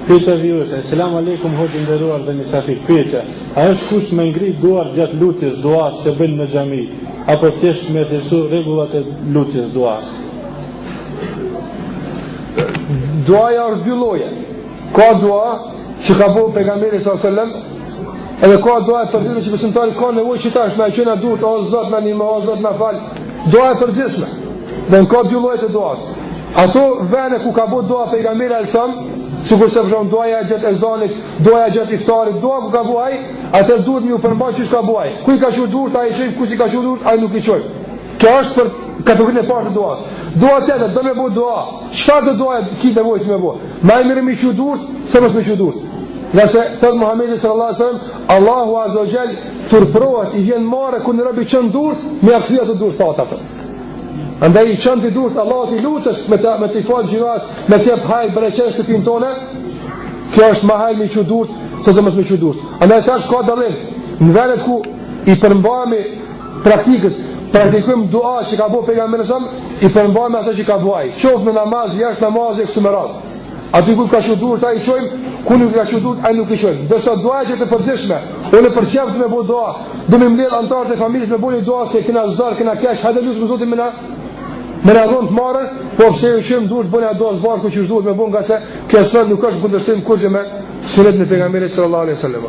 Pyetja vjuese, selam aleikum hoxhë nderuar dhe misafir. Pyetja, a është kusht me ngrit duar gjatë lutjes duas që bën në xhami, apo thjesht me thjeshu rregullat e lutjes duas? Duaja është dy lloje. Ka dua që ka bëu pejgamberi sallallahu alajhi wasallam, edhe ka dua e përgjithshme që besimtari ka nevojë që tash na qenë duhet o Zot na nimo, o Zot na fal. Dua e përgjithshme. Dhe ka dy lloje të duas. Ato vende ku ka bëu dua pejgamberi alsam, sikur se vron duaja gjatë ezanit, duaja gjatë iftarit, dua ku ka bëu ai, atë duhet më u përmbaj çish ka bëu ai. Ku i ka qenë durt ai shef, kush i ka qenë durt ai nuk i çoj. Kjo është për kategorinë e parë të duas. Dua tjetër, do më bëu dua. Çfarë do duaj ki nevojë të më bëu? Më mirë më qu durt, se mos më qu durt. Nëse thot Muhamedi sallallahu alaihi wasallam, Allahu azza wa jall turprohet i vjen marrë kur në robi çon durt, me aksia të durt thot atë. Andaj i çon ti durt, Allahu ti lutesh me të fal gjinat, me të jap haj bereqes të pintone. Kjo është më haj më qu durt, se mos më qu durt. Andaj thash ka dallim. Në vendet ku i përmbahemi praktikojmë dua që ka bëu pejgamberi sa i përmbajmë asaj që ka bëu ai. Qoftë në namaz, jashtë namazit këtu me radhë. Aty ku ka qenë durt ai i çojmë, ku nuk ka qenë durt ai nuk i çojmë. Dërsa duaja që të përgjithshme, unë për çfarë të më bëu dua, do më mbledh antarët e familjes me bëni dua se kena zor, kena kash, hajde lutem Zotin me na dhon të marrë, po pse u qëm durt bëna dua bashkë që duhet me bën nga se kjo s'në nuk është kundërshtim kurrë me sunetin e pejgamberit sallallahu alaihi wasallam.